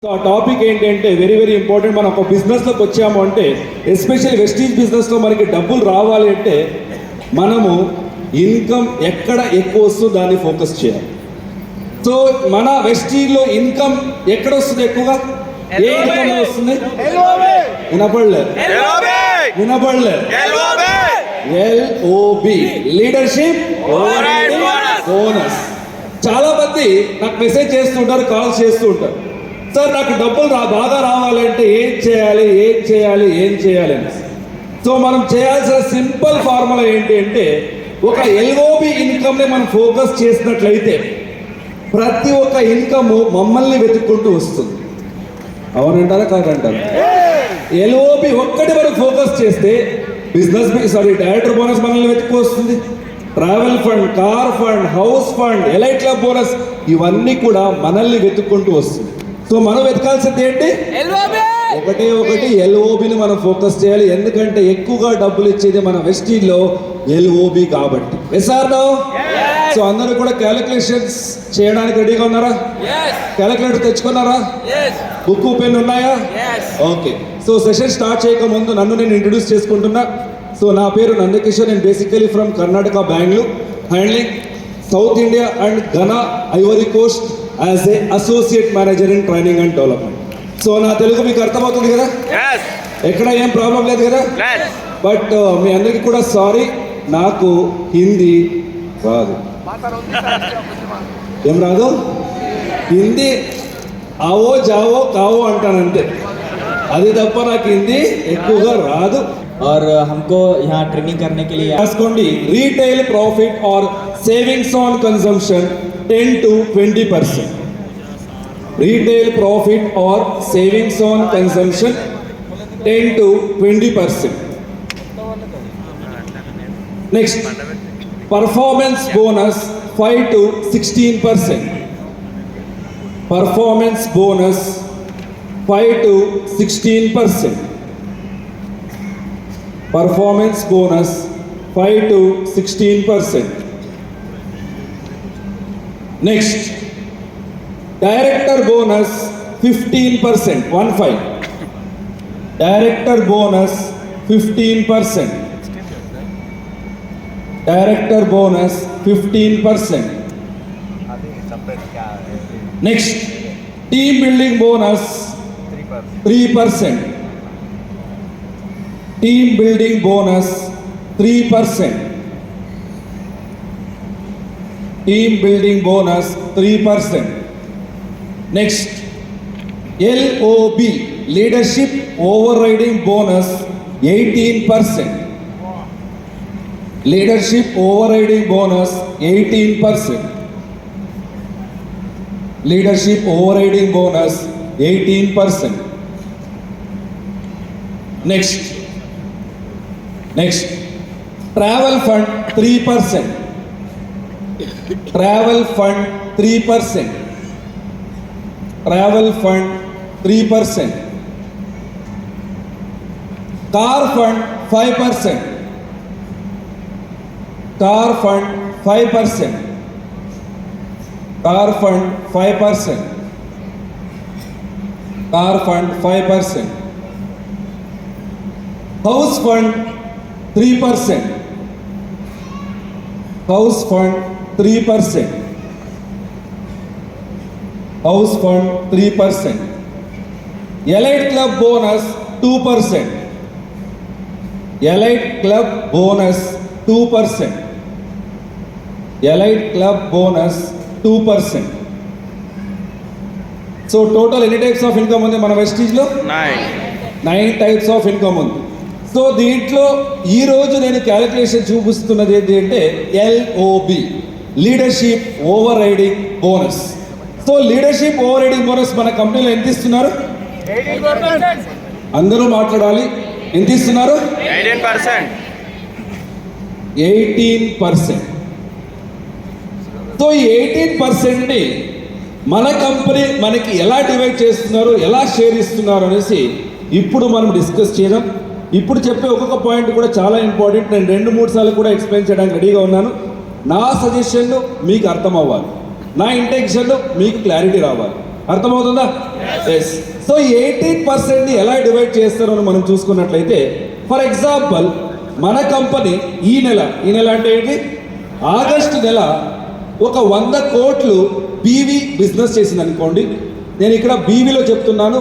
So ఆ topic ఏంటంటే very very important. మనం ఒక బిజినెస్లోకి వచ్చాము అంటే, ఎస్పెషల్లీ వెస్టీజ్ బిజినెస్లో మనకి డబ్బులు రావాలి అంటే మనము ఇన్కమ్ ఎక్కడ ఎక్కువ వస్తుందో దాన్ని ఫోకస్ చేయాలి. సో మన వెస్టీజ్లో ఇన్కమ్ ఎక్కడ వస్తుంది ఎక్కువగా? ఏ ఇన్కమ్ వస్తుంది? వినపడలే LOB, లీడర్షిప్ బోనస్. చాలా మంది నాకు మెసేజ్ చేస్తుంటారు, కాల్స్ చేస్తూ ఉంటారు, సార్ నాకు డబ్బులు బాగా రావాలంటే ఏం చేయాలి అని. సో మనం చేయాల్సిన సింపుల్ ఫార్ములా ఏంటి అంటే, ఒక LOB ఇన్కమ్ని మనం ఫోకస్ చేసినట్లయితే ప్రతి ఒక్క ఇన్కమ్ మమ్మల్ని వెతుక్కుంటూ వస్తుంది. అవునంటారా కాదంటారా? LOB ఒక్కటి మనం ఫోకస్ చేస్తే డైరెక్టర్ బోనస్ మనల్ని వెతుక్కు వస్తుంది, travel fund, car fund, house fund, elite club bonus, ఇవన్నీ కూడా మనల్ని వెతుక్కుంటూ వస్తుంది. సో మనం వెతకాల్సింది ఏంటి? ఒకటి LOBని మనం ఫోకస్ చేయాలి. ఎందుకంటే ఎక్కువగా డబ్బులు ఇచ్చేది మన వెస్టీజ్లో LOB కాబట్టి. ఎస్ఆర్నో? సో అందరూ కూడా క్యాలిక్యులేషన్స్ చేయడానికి రెడీగా ఉన్నారా? క్యాలిక్యులేటర్ తెచ్చుకున్నారా? బుక్ పెన్ ఉన్నాయా? ఓకే. సో సెషన్ స్టార్ట్ చేయక ముందు నన్ను నేను ఇంట్రడ్యూస్ చేసుకుంటున్నా. సో నా పేరు నందకిషోర్. నేను basically from Karnataka, Bengaluru, handling south India and Ghana, Ivory Coast as a associate manager in training and development. So నా తెలుగు మీకు అర్థమవుతుంది కదా? ఎక్కడ ఏం ప్రాబ్లం లేదు కదా? బట్ మీ అందరికీ కూడా సారీ, నాకు హిందీ రాదు. ఏం రాదు? హిందీ ఆవో జావో కావో అంటానంతే, అది తప్ప నాకు హిందీ ఎక్కువగా రాదు. और हमको यहाँ ट्रेनिंग करने के लिए రాసుకోండి. Retail profit or savings on consumption 10 to 20%. Retail profit or savings on consumption 10 to 20%. Next, performance bonus 5 to 16%. Performance bonus 5 to 16%. Performance bonus 5 to 16%. Next, director bonus 15%. 15. Director bonus 15%. Director bonus 15%. Next, team building bonus 3%. Team building bonus 3%. Team building bonus 3%. Next, LOB, leadership overriding bonus 18%. Leadership overriding bonus 18%. Leadership overriding bonus 18%. Next, travel fund 3%. Travel fund 3%. Travel fund 3%. Car fund 5%. Car fund 5%. Car fund 5%. Car fund 5%. House fund 3%. House fund 3%. House fund 3%. Elite club bonus 2%. Elite club bonus 2%. Elite club bonus 2%. So total any types of income ఉంది మన వెస్టీజ్లో? 9 types of income ఉంది. So దీంట్లో ఈరోజు నేను calculation చూపిస్తున్నది ఏంటి అంటే LOB, leadership over riding bonus. So leadership over riding bonus మన కంపెనీలో ఎంత ఇస్తున్నారు? 18%. అందరూ మాట్లాడాలి. ఎంత ఇస్తున్నారు? 18%. సో ఈ 18%ని మన కంపెనీ మనకి ఎలా డివైడ్ చేస్తున్నారు, ఎలా షేర్ ఇస్తున్నారు అనేసి ఇప్పుడు మనం డిస్కస్ చేద్దాం. ఇప్పుడు చెప్పే ఒక్కొక్క పాయింట్ కూడా చాలా ఇంపార్టెంట్. నేను 2-3 సార్లు కూడా ఎక్స్ప్లెయిన్ చేయడానికి రెడీగా ఉన్నాను. నా సజెషన్ మీకు అర్థం అవ్వాలి, నా ఇంటెన్షన్ మీకు క్లారిటీ రావాలి. అర్థమవుతుందా? ఎస్. సో 18% ఎలా డివైడ్ చేస్తారో అని మనం చూసుకున్నట్లయితే, ఫర్ ఎగ్జాంపుల్ మన కంపెనీ ఈ నెల అంటే ఏంటి, ఆగస్టు నెల ఒక 100 కోట్లు బీవీ బిజినెస్ చేసింది అనుకోండి. నేను ఇక్కడ బీవీలో చెప్తున్నాను,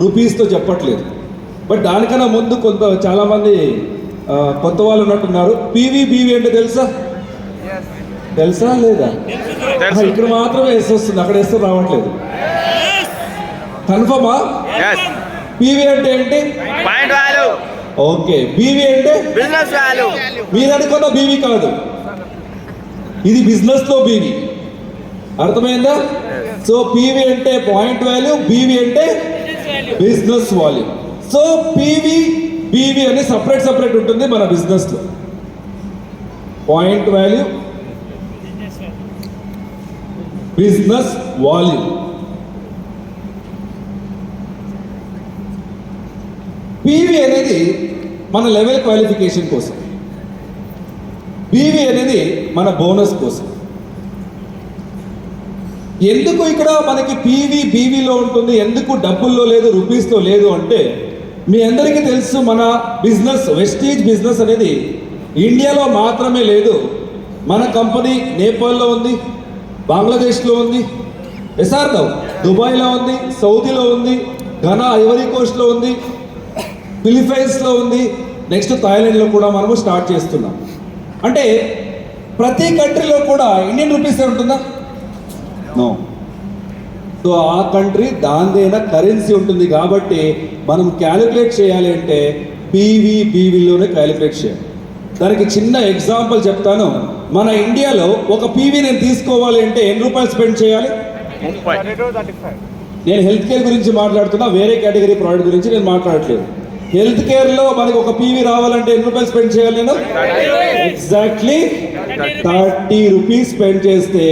రూపీస్తో చెప్పట్లేదు. బట్ దానికన్నా ముందు చాలామంది కొత్త వాళ్ళు ఉన్నట్టున్నారు. బీవీ అంటే తెలుసా లేదా? ఇక్కడ మాత్రమే ఎస్ వస్తుంది, అక్కడ ఎస్ రావట్లేదు. కన్ఫర్మా? బీవీ అంటే ఏంటి? Point value. ఓకే, బీవీ అంటే బిజినెస్ వాల్యూ. మీరు అనుకున్న బీవీ కాదు, ఇది బిజినెస్ లో బీవీ. అర్థమైందా? సో పీవీ అంటే పాయింట్ వాల్యూ, బీవీ అంటే business value. So PV BV అని సపరేట్ ఉంటుంది మన బిజినెస్ లో. Point value, business value. PV అనేది మన లెవెల్ క్వాలిఫికేషన్ కోసం, బీవీ అనేది మన బోనస్ కోసం. ఎందుకు ఇక్కడ మనకి పీవీ బీవీలో ఉంటుంది, ఎందుకు డబ్బుల్లో లేదు, రూపీస్లో లేదు అంటే, మీ అందరికీ తెలుసు మన బిజినెస్, వెస్టీజ్ బిజినెస్ అనేది ఇండియాలో మాత్రమే లేదు. మన కంపెనీ నేపాల్లో ఉంది, బంగ్లాదేశ్లో ఉంది, దుబాయ్లో ఉంది, సౌదీలో ఉంది, ఘనా ఐవరీ కోస్ట్లో ఉంది, ఫిలిపైన్స్లో ఉంది, నెక్స్ట్ థాయిలాండ్లో కూడా మనము స్టార్ట్ చేస్తున్నాం. అంటే ప్రతి కంట్రీలో కూడా ఇండియన్ రూపీస్ ఉంటుందా? నో. సో ఆ కంట్రీ దానిదైనా కరెన్సీ ఉంటుంది కాబట్టి మనం క్యాలిక్యులేట్ చేయాలి అంటే బీవీలోనే క్యాలిక్యులేట్ చేయాలి. దానికి చిన్న ఎగ్జాంపుల్ చెప్తాను. మన ఇండియాలో ఒక పీవీ నేను తీసుకోవాలి అంటే ఎన్ని రూపాయలు స్పెండ్ చేయాలి? 30. నేను హెల్త్ కేర్ గురించి మాట్లాడుతున్నా, వేరే కేటగిరీ ప్రోడక్ట్ గురించి నేను మాట్లాడట్లేదు. హెల్త్ కేర్లో మనకి ఒక పీవీ రావాలంటే ఎన్ని రూపాయలు స్పెండ్ చేయాలి? నేను ఎగ్జాక్ట్లీ 30 రూపీస్ స్పెండ్ చేస్తే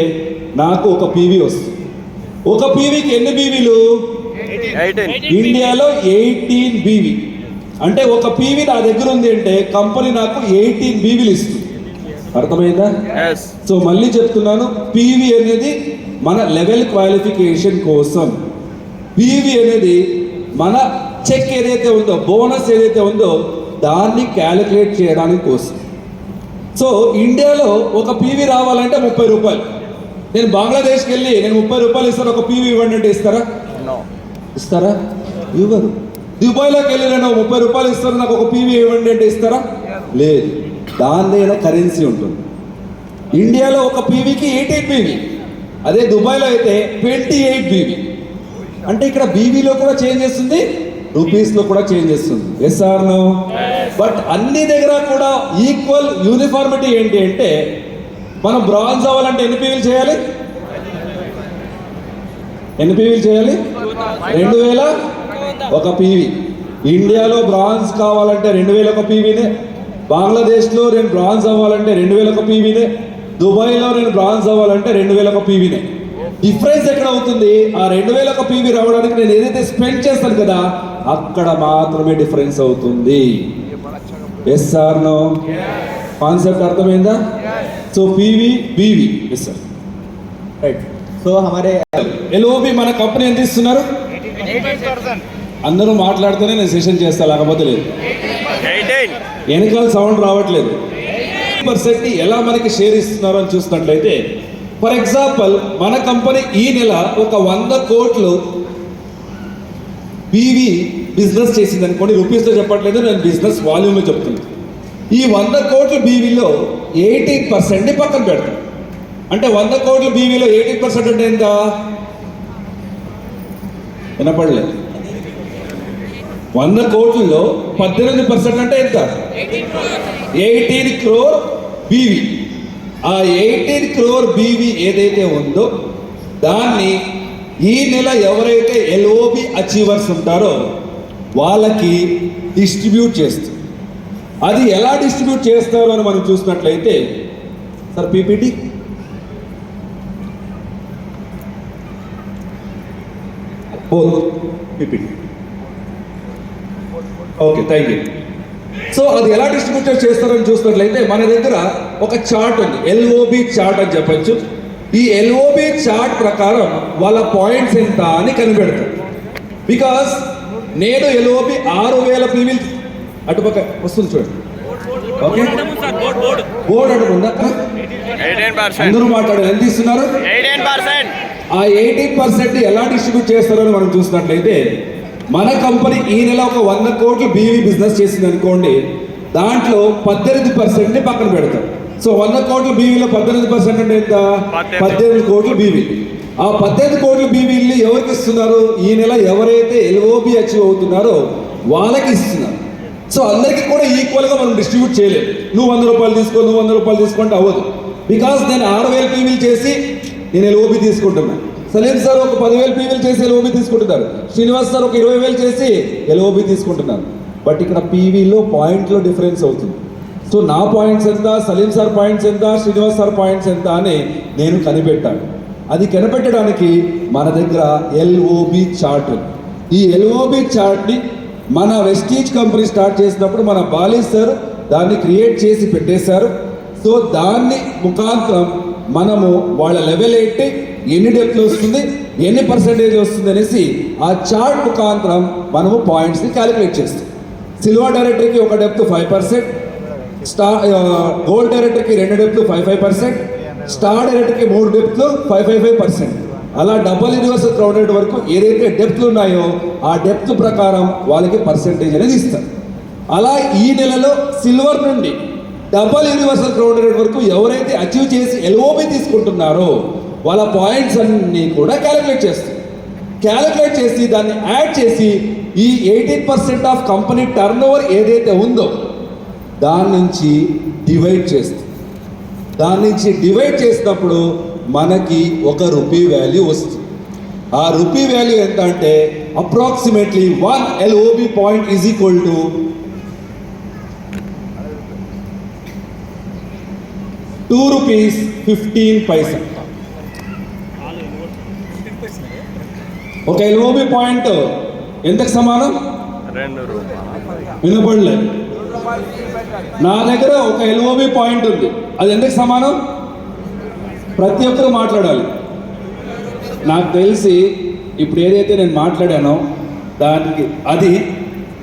నాకు ఒక పీవీ వస్తుంది. ఒక పీవీకి ఎన్ని బీవీలు? 18. ఇండియాలో 18 బీవీ. అంటే ఒక పీవీ నా దగ్గర ఉంది అంటే కంపెనీ నాకు 18 బీవీలు ఇస్తుంది. అర్థమైందా? Yes. సో మళ్ళీ చెప్తున్నాను, పీవీ అనేది మన లెవెల్ క్వాలిఫికేషన్ కోసం, పీవీ అనేది మన చెక్ ఏదైతే ఉందో, బోనస్ ఏదైతే ఉందో దాన్ని క్యాలిక్యులేట్ చేయడానికి కోసం. సో ఇండియాలో ఒక పీవీ రావాలంటే 30 రూపాయలు. నేను బంగ్లాదేశ్కి వెళ్ళి నేను 30 రూపాయలు ఇస్తాను, ఒక పీవీ ఇవ్వండి అంటే ఇస్తారా? ఇస్తారా? ఇవ్వరు. దుబాయ్లోకి వెళ్ళి నేను 30 రూపాయలు ఇస్తాను, నాకు ఒక పీవీ ఇవ్వండి అంటే ఇస్తారా? లేదు. దానిదైనా కరెన్సీ ఉంటుంది. ఇండియాలో ఒక పీవీకి 18 బీవీ, అదే దుబాయ్లో అయితే 28 బీవీ. అంటే ఇక్కడ బీవీలో కూడా చేంజ్ చేస్తుంది, రూపీస్లో కూడా చేంజ్ చేస్తుంది. Yes or no? బట్ అన్ని దగ్గర కూడా ఈక్వల్ యూనిఫార్మిటీ ఏంటి అంటే, మనం బ్రాంజ్ అవ్వాలంటే ఎన్ని పీవీలు చేయాలి? 2000 ఒక పీవీ. ఇండియాలో బ్రాంజ్ కావాలంటే 2000 ఒక పీవీనే, బంగ్లాదేశ్లో నేను బ్రాంజ్ అవ్వాలంటే 2000 ఒక పీవీనే, దుబాయ్లో నేను బ్రాంజ్ అవ్వాలంటే 2000 ఒక పీవీనే. డిఫరెన్స్ ఎక్కడ అవుతుంది? ఆ 2000 ఒక పీవీ రావడానికి నేను ఏదైతే స్పెండ్ చేస్తాను కదా, అక్కడ మాత్రమే డిఫరెన్స్ అవుతుంది. Yes or no? కాన్సెప్ట్ అర్థమైందా? So PV BV. Yes sir, right. So हमारे ఎల్ఓబి మన కంపెనీ ఎంత ఇస్తున్నారు? 18%. అందరూ మాట్లాడుతూనే నేను సెషన్ చేస్తా, లేకపోతే లేదు. 18. వెనకాల సౌండ్ రావట్లేదు. 18% ఎలా మనకి షేర్ ఇస్తున్నారు అని చూసినట్లయితే, ఫర్ ఎగ్జాంపుల్ మన కంపెనీ ఈ నెల ఒక 100 కోట్లు బీవీ బిజినెస్ చేసింది అనుకోండి. రూపీస్లో చెప్పట్లేదు, నేను బిజినెస్ వాల్యూమ్లో చెప్తున్నాను. ఈ 100 కోట్ల బీవీలో 18% పక్కన పెడతాం. అంటే 100 కోట్ల బీవీలో 18% అంటే ఎంత? వినపడలేదు. 100 కోట్లలో 18% అంటే ఎంత? 18 crore బీవీ. ఆ 18 crore బీవీ ఏదైతే ఉందో దాన్ని ఈ నెల ఎవరైతే ఎల్ఓబి అచీవర్స్ ఉంటారో వాళ్ళకి డిస్ట్రిబ్యూట్ చేస్తారు. అది ఎలా డిస్ట్రిబ్యూట్ చేస్తారో అని మనం చూసినట్లయితే, sir PPT PPT okay, thank you. So అది ఎలా డిస్ట్రిబ్యూట్ చేస్తారని చూసినట్లయితే మన దగ్గర ఒక చార్ట్ ఉంది, ఎల్ఓబి చార్ట్ అని చెప్పచ్చు. ఈ ఎల్ఓబి చార్ట్ ప్రకారం వాళ్ళ పాయింట్స్ ఎంత అని కనిపెడతారు. బికాస్ నేను ఎల్ఓబి 6,000 పీవీ అటుపక్క వస్తుంది చూడండి. ఓకే, బోర్డు అడుగుందా? 18%. అందరూ మాట్లాడారు. ఎంత ఇస్తున్నారు? 18%. ఆ 18% ఎలా డిస్ట్రిబ్యూట్ చేస్తారని మనం చూసినట్లయితే, మన కంపెనీ ఈ నెల ఒక 100 కోట్లు బీవీ బిజినెస్ చేసింది అనుకోండి, దాంట్లో 18% పక్కన పెడతారు. సో 100 కోట్ల బీవీలో 18% అంటే ఎంత? 18 కోట్ల బీవీ. ఆ 18 కోట్ల బీవీల్ని ఎవరికి ఇస్తున్నారు? ఈ నెల ఎవరైతే ఎల్ఓబి అచీవ్ అవుతున్నారో వాళ్ళకి ఇస్తున్నారు. సో అందరికీ కూడా ఈక్వల్గా మనం డిస్ట్రిబ్యూట్ చేయలేదు. నువ్వు 100 రూపాయలు తీసుకో, నువ్వు 100 రూపాయలు తీసుకుంటే అవ్వదు. బికాస్ నేను 6,000 పీవీలు చేసి నేను ఎల్ఓబి తీసుకుంటున్నాను. సలీం సార్ ఒక 10,000 పీవీలు చేసి ఎల్ఓబి తీసుకుంటున్నారు. శ్రీనివాస్ సార్ ఒక 20,000 చేసి ఎల్ఓబి తీసుకుంటున్నారు. బట్ ఇక్కడ పీవీలో పాయింట్లో డిఫరెన్స్ అవుతుంది. సో నా పాయింట్స్ ఎంత, సలీం సార్ పాయింట్స్ ఎంత, శ్రీనివాస్ సార్ పాయింట్స్ ఎంత అని నేను కనిపెట్టాను. అది కనిపెట్టడానికి మన దగ్గర ఎల్ఓబి చార్ట్. ఈ ఎల్ఓబి చార్ట్ని మన వెస్టీజ్ కంపెనీ స్టార్ట్ చేసినప్పుడు మన బాలీ సార్ దాన్ని క్రియేట్ చేసి పెట్టేశారు. సో దాన్ని ముఖాంతరం మనము వాళ్ళ లెవెల్ ఏంటి, ఎన్ని డెప్త్ వస్తుంది, ఎన్ని పర్సెంటేజ్ వస్తుంది అనేసి ఆ చార్ట్ ముఖాంతరం మనము పాయింట్స్ని క్యాలిక్యులేట్ చేస్తాం. సిల్వర్ డైరెక్టర్కి ఒక డెప్త్ 5%, గోల్డ్ డైరెక్టర్కి 2 డెప్త్లు 5%, స్టార్ డైరెక్టర్కి 3 డెప్త్లు 5%. అలా డబల్ యూనివర్సల్ క్రౌడెడ్ వరకు ఏదైతే డెప్త్లు ఉన్నాయో ఆ డెప్త్ ప్రకారం వాళ్ళకి పర్సెంటేజ్ అనేది ఇస్తారు. అలా ఈ నెలలో సిల్వర్ నుండి డబల్ యూనివర్సల్ క్రౌడెడ్ వరకు ఎవరైతే అచీవ్ చేసి ఎల్ఓబి తీసుకుంటున్నారో వాళ్ళ పాయింట్స్ అన్నీ కూడా క్యాలిక్యులేట్ చేస్తారు. క్యాలిక్యులేట్ చేసి దాన్ని యాడ్ చేసి ఈ 18% ఆఫ్ కంపెనీ టర్న్ ఓవర్ ఏదైతే ఉందో దాని నుంచి డివైడ్ చేస్తుంది. దాని నుంచి డివైడ్ చేసినప్పుడు మనకి ₹1 వాల్యూ వస్తుంది. ఆ రూపీ వాల్యూ ఎంత అంటే approximately 1 LOB point is equal to ₹2.15. ఒక LOB పాయింట్ ఎంతకు సమానం? వినపడలేదు. నా దగ్గర ఒక LOB పాయింట్ ఉంది, అది ఎందుకు సమానం? ప్రతి ఒక్కరు మాట్లాడాలి. నాకు తెలిసి ఇప్పుడు ఏదైతే నేను మాట్లాడానో దానికి అది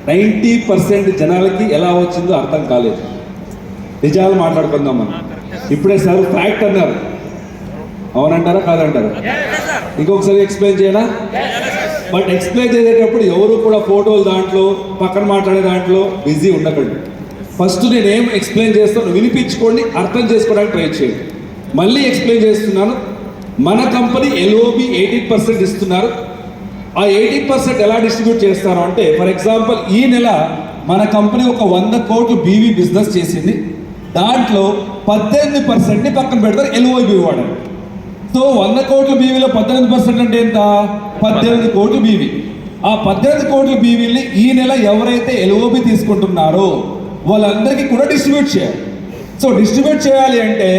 90% జనాలకి ఎలా వచ్చిందో అర్థం కాలేదు. నిజాలు మాట్లాడుకుందాం మనం. ఇప్పుడే సార్ ఫ్యాక్ట్ అన్నారు, అవునంటారా కాదంటారా? ఇంకొకసారి ఎక్స్ప్లెయిన్ చేయనా? బట్ ఎక్స్ప్లెయిన్ చేసేటప్పుడు ఎవరు కూడా ఫోటోలు దాంట్లో పక్కన మాట్లాడే దాంట్లో బిజీ ఉండకండి. ఫస్ట్ నేనేం ఎక్స్ప్లెయిన్ చేస్తాను వినిపించుకోండి, అర్థం చేసుకోవడానికి ట్రై చేయండి. మళ్ళీ ఎక్స్ప్లెయిన్ చేస్తున్నాను. మన కంపెనీ LOB 18% ఇస్తున్నారు. ఆ 18% ఎలా డిస్ట్రిబ్యూట్ చేస్తారు అంటే, ఫర్ ఎగ్జాంపుల్ ఈ నెల మన కంపెనీ ఒక 100 కోట్లు బీవీ బిజినెస్ చేసింది. దాంట్లో 18%ని పక్కన పెడతారు LOB వాడని. సో 100 కోట్ల బీవీలో 18% అంటే ఎంత? 18 కోట్లు బీవీ. ఆ 18 కోట్ల బీవీని ఈ నెల ఎవరైతే LOB తీసుకుంటున్నారో వాళ్ళందరికీ కూడా డిస్ట్రిబ్యూట్ చేయాలి. సో డిస్ట్రిబ్యూట్ చేయాలి అంటే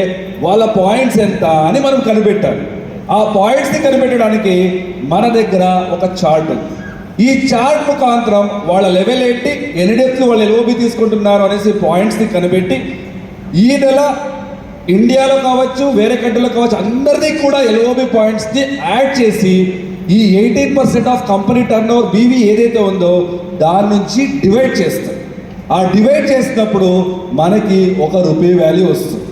వాళ్ళ పాయింట్స్ ఎంత అని మనం కనిపెట్టాలి. ఆ పాయింట్స్ని కనిపెట్టడానికి మన దగ్గర ఒక చార్ట్ ఉంది. ఈ చార్ట్ ముఖాంతరం వాళ్ళ లెవెల్ ఏంటి, ఎన్ని డెప్త్లు వాళ్ళు LOB తీసుకుంటున్నారు అనేసి పాయింట్స్ని కనిపెట్టి ఈ నెల ఇండియాలో కావచ్చు వేరే కంట్రీలో కావచ్చు అందరినీ కూడా LOB పాయింట్స్ని యాడ్ చేసి ఈ 18% of company turnover BV ఏదైతే ఉందో దాని నుంచి డివైడ్ చేస్తారు. ఆ డివైడ్ చేసినప్పుడు మనకి ₹1 వాల్యూ వస్తుంది.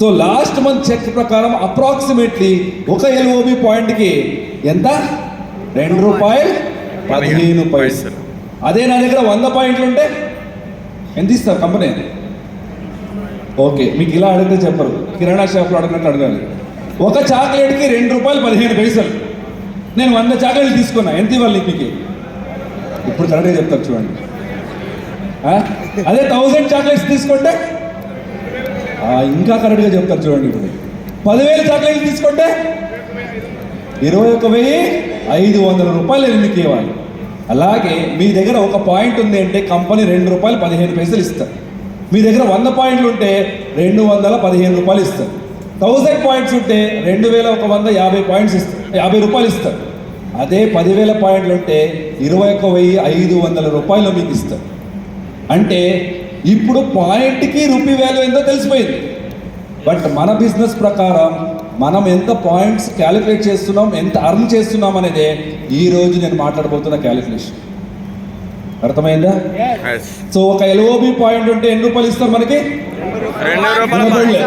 సో లాస్ట్ మంత్ చెక్ ప్రకారం అప్రాక్సిమేట్లీ ఒక LOB పాయింట్కి ఎంత? ₹2.15. అదే నా దగ్గర 100 పాయింట్లు ఉంటే ఎంత ఇస్తారు కంపెనీ? ఓకే, మీకు ఇలా అడిగితే చెప్పరు, కిరాణా షాప్లో అడిగినట్టు అడగాలి. ఒక చాక్లెట్కి ₹2.15. నేను 100 చాక్లెట్లు తీసుకున్నా, ఎంత ఇవ్వాలి మీకు? ఇప్పుడు కరెక్ట్గా చెప్తారు చూడండి. అదే 1000 చాక్లెట్స్ తీసుకుంటే ఇంకా కరెక్ట్గా చెప్తారు చూడండి. ఇప్పుడు 10,000 చాక్లెట్లు తీసుకుంటే ₹21,500 మీకు ఇవ్వాలి. అలాగే మీ దగ్గర ఒక పాయింట్ ఉంది అంటే కంపెనీ ₹2.15 ఇస్తారు. మీ దగ్గర 100 పాయింట్లు ఉంటే ₹215 ఇస్తారు. 1000 పాయింట్స్ ఉంటే 2,150 పాయింట్స్ ఇస్తారు, ₹50 ఇస్తారు. అదే 10,000 పాయింట్లు ఉంటే ₹21,500 మీకు ఇస్తారు. అంటే ఇప్పుడు పాయింట్కి రూపీ వాల్యూ ఎంతో తెలిసిపోయింది. బట్ మన బిజినెస్ ప్రకారం మనం ఎంత పాయింట్స్ క్యాలిక్యులేట్ చేస్తున్నాం, ఎంత అర్న్ చేస్తున్నాం అనేదే ఈ రోజు నేను మాట్లాడబోతున్న క్యాలిక్యులేషన్. అర్థమైందా? Yes. సో ఒక ఎల్ఓబి పాయింట్ ఉంటే ఎన్ని రూపాయలు ఇస్తారు మనకి? ₹2.15.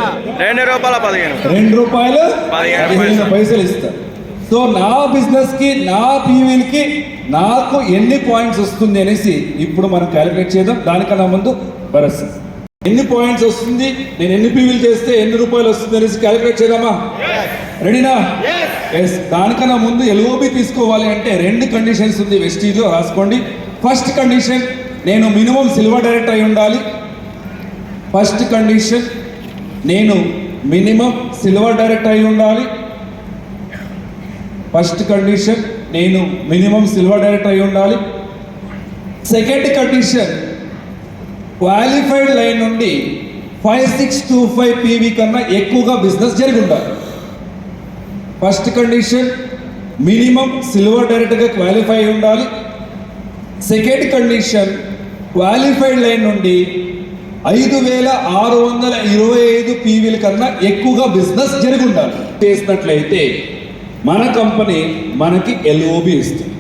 ₹2.15 ఇస్తారు. సో నా బిజినెస్ కి, నా పీవీలకి నాకు ఎన్ని పాయింట్స్ వస్తుంది అనేసి ఇప్పుడు మనం క్యాలిక్యులేట్ చేద్దాం. దానికన్నా ముందు భరత్ ఎన్ని పాయింట్స్ వస్తుంది, నేను ఎన్ని పీవీలు చేస్తే ఎన్ని రూపాయలు వస్తుంది అనేసి క్యాలిక్యులేట్ చేద్దామా? రెడీనా? ఎస్. దానికన్నా ముందు ఎల్ఓబి తీసుకోవాలి అంటే 2 కండిషన్స్ ఉంది వెస్టీజ్లో, రాసుకోండి. ఫస్ట్ కండిషన్, నేను మినిమం సిల్వర్ డైరెక్ట్ అయి ఉండాలి. ఫస్ట్ కండిషన్, నేను మినిమం సిల్వర్ డైరెక్ట్ అయి ఉండాలి. ఫస్ట్ కండిషన్, నేను మినిమం సిల్వర్ డైరెక్ట్ అయి ఉండాలి. సెకండ్ కండిషన్, క్వాలిఫైడ్ లైన్ నుండి 5625 పీవీ కన్నా ఎక్కువగా బిజినెస్ జరిగి ఉండాలి. ఫస్ట్ కండిషన్, మినిమం సిల్వర్ డైరెక్ట్గా క్వాలిఫై అయి ఉండాలి. సెకండ్ కండిషన్, క్వాలిఫైడ్ లైన్ నుండి 5625 పీవీల కన్నా ఎక్కువగా బిజినెస్ జరిగి ఉండాలి. చేసినట్లయితే మన కంపెనీ మనకి ఎల్ఓబి ఇస్తుంది.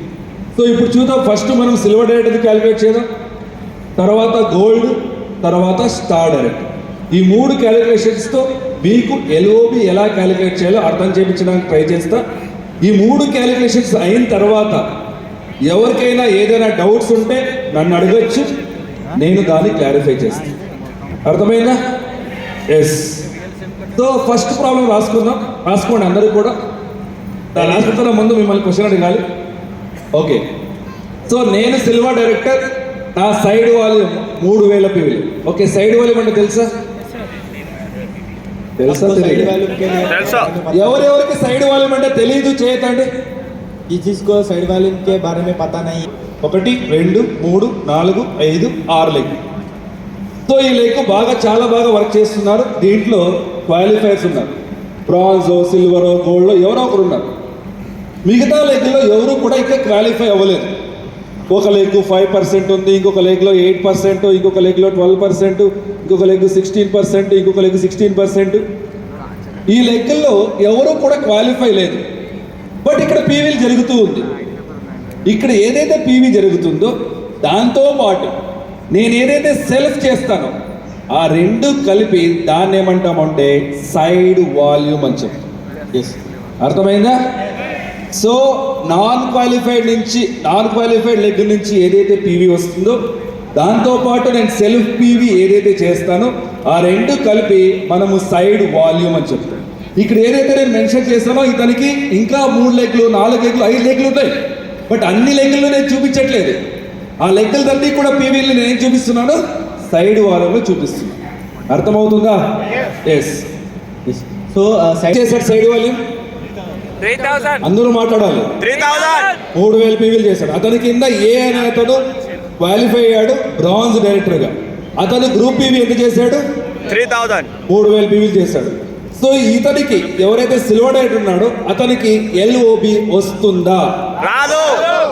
సో ఇప్పుడు చూద్దాం. ఫస్ట్ మనం సిల్వర్ డైరెక్ట్ క్యాలిక్యులేట్ చేద్దాం, తర్వాత గోల్డ్, తర్వాత స్టార్ డైరెక్ట్. ఈ 3 క్యాలిక్యులేషన్స్తో మీకు ఎల్ఓబి ఎలా క్యాలిక్యులేట్ చేయాలో అర్థం చేయించడానికి ట్రై చేస్తా. ఈ 3 క్యాలిక్యులేషన్స్ అయిన తర్వాత ఎవరికైనా ఏదైనా డౌట్స్ ఉంటే నన్ను అడగచ్చు, నేను దాన్ని క్లారిఫై చేస్తాను. అర్థమైందా? ఎస్. సో ఫస్ట్ ప్రాబ్లం రాసుకుందాం. రాసుకోండి అందరూ కూడా. దాని రాసుకున్న ముందు మిమ్మల్ని క్వశ్చన్ అడగాలి. ఓకే. సో నేను సిల్వర్ డైరెక్టర్, నా సైడ్ వాల్యూమ్ 3000 పీవీలు. ఓకే, సైడ్ వాల్యూమ్ అంటే తెలుసా? తెలుసా? साइड తెలియదు. वॉल्यूम के लिए తెలుసు. ఎవరెవరికి సైడ్ వాల్యూమ్ అంటే తెలియదు చేయతండి. जिसको साइड वॉल्यूम के बारे में पता नहीं, 1 2 3 4 5 6 లెగ్. సో ఈ లెగ్ బాగా చాలా బాగా వర్క్ చేస్తున్నారు. దీంట్లో క్వాలిఫైర్స్ ఉన్నారు. బ్రాంజ్, సిల్వర్, గోల్డ్ ఎవరో ఒకరు ఉన్నారు. మిగతా లెగ్లో ఎవరు కూడా ఇంకా క్వాలిఫై అవ్వలేదు. ఒక లెగ్ 5% ఉంది, ఇంకొక లెగ్లో 8%, ఇంకొక లెగ్లో 12%, ఇంకొక లెగ్ 16%, ఇంకొక లెగ్ 16%. ఈ లెగ్ల్లో ఎవరు కూడా క్వాలిఫై లేదు. బట్ ఇక్కడ పీవీలు జరుగుతూ ఉంది. ఇక్కడ ఏదైతే పీవీ జరుగుతుందో దాంతో పాటు నేను ఏదైతే సెల్ఫ్ చేస్తానో ఆ 2 కలిపి దాన్ని ఏమంటామంటే సైడ్ వాల్యూమ్ అని చెప్తాం. यस అర్థమైందా? సో నాన్ క్వాలిఫైడ్ లెగ్ నుంచి ఏదైతే పీవీ వస్తుందో దాంతోపాటు నేను సెల్ఫ్ పీవీ ఏదైతే చేస్తానో ఆ 2 కలిపి మనము సైడ్ వాల్యూమ్ అని చెప్తాం. ఇక్కడ ఏదైతే నేను మెన్షన్ చేస్తానో ఇతనికి ఇంకా 3 లెగ్లు, 4 లెగ్లు, 5 లెగ్లు ఉంటాయి. బట్ అన్ని లెగ్లు నేను చూపించట్లేదు. ఆ లెగ్లన్నీ కూడా పీవీలు నేను చూపిస్తున్నాను, సైడ్ వాల్యూమ్లో చూపిస్తున్నాను. అర్థమవుతుందా? ఎస్. सो साइड చేశాడు సైడ్ వాల్యూమ్. 3,000. అందరూ మాట్లాడాలి. 3,000. 3000 పీవీలు చేశాడు. అతని కింద ఏ అనే అతను క్వాలిఫై అయ్యాడు బ్రాంజ్ డైరెక్టర్గా. అతను గ్రూప్ పీవీ ఎంత చేశాడు? 3,000. 3000 పీవీలు చేశాడు. సో ఇతనికి ఎవరైతే సిల్వర్ డైరెక్టర్ ఉన్నాడో అతనికి ఎల్ఓబి వస్తుందా? రాదు.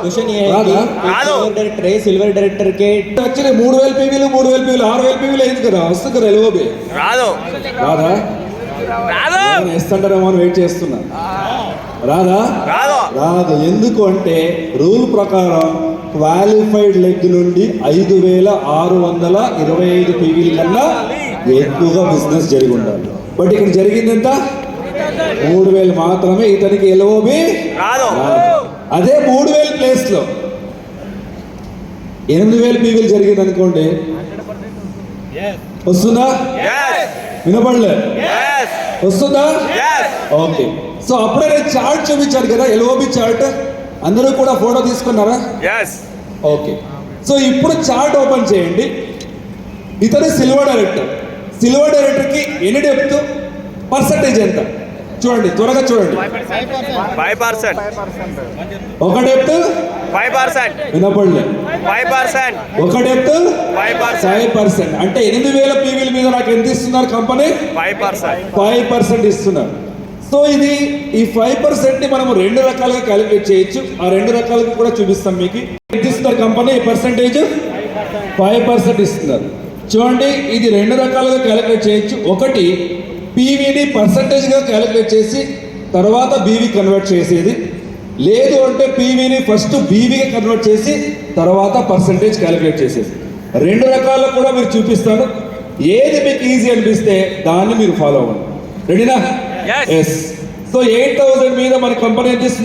क्वेश्चन ये है राधा? कि सिल्वर डायरेक्टर है, सिल्वर डायरेक्टर के యాక్చువల్లీ 3000 పీవీలు 6000 పీవీలు అయింది కదా, వస్తుంది కదా ఎల్ఓబి. రాదు. రాదా? రాదు. వేస్తుంటారేమో అని వెయిట్ చేస్తున్నా. రాదా? రాదు. రాదు. ఎందుకు అంటే రూల్ ప్రకారం క్వాలిఫైడ్ లెగ్ నుండి 5625 పీవీల కన్నా ఎక్కువగా బిజినెస్ జరిగి ఉండాలి. బట్ ఇక్కడ జరిగింది ఎంత? 3000 మాత్రమే. ఇతనికి ఎల్ఓబి రాదు. అదే 3000 ప్లేస్లో 8000 పీవీలు జరిగింది అనుకోండి, వస్తుందా? Yes. వినపడలే? Yes. వస్తుందా? Yes. ఓకే. సో అప్పుడే నేను చార్ట్ చూపించాను కదా, ఎల్ఓబి చార్ట్. అందరూ కూడా ఫోటో తీసుకున్నారా? Yes. ఓకే. సో ఇప్పుడు చార్ట్ ఓపెన్ చేయండి. ఇతను సిల్వర్ డైరెక్టర్. సిల్వర్ డైరెక్టర్కి ఎన్ని డెప్త్, పర్సంటేజ్ ఎంత చూడండి, త్వరగా చూడండి. 5%. ఒక డెప్త్ 5%. వినపడలే. 5%. ఒక డెప్త్ 5%. 5%. అంటే 8000 పీవీల మీద నాకు ఎంత ఇస్తున్నారు కంపెనీ? 5%. 5% ఇస్తున్నారు. సో ఇది ఈ 5%ని మనము 2 రకాలుగా క్యాలిక్యులేట్ చేయొచ్చు. ఆ 2 రకాలుగా కూడా చూపిస్తాం మీకు. ఎంత ఇస్తున్నారు కంపెనీ పర్సంటేజ్? 5% ఇస్తున్నారు. చూడండి, ఇది 2 రకాలుగా క్యాలిక్యులేట్ చేయొచ్చు. ఒకటి పీవీని పర్సంటేజ్గా క్యాలిక్యులేట్ చేసి తర్వాత బీవీ కన్వర్ట్ చేసేది, లేదు అంటే పీవీని ఫస్ట్ బీవీగా కన్వర్ట్ చేసి తర్వాత పర్సంటేజ్ క్యాలిక్యులేట్ చేసేది. రెండు రకాల్లో కూడా మీరు చూపిస్తాను. ఏది మీకు ఈజీ అనిపిస్తే దాన్ని మీరు ఫాలో అవ్వండి. రెడీనా? Yes. ఎస్. సో 8,000 మీద మన కంపెనీ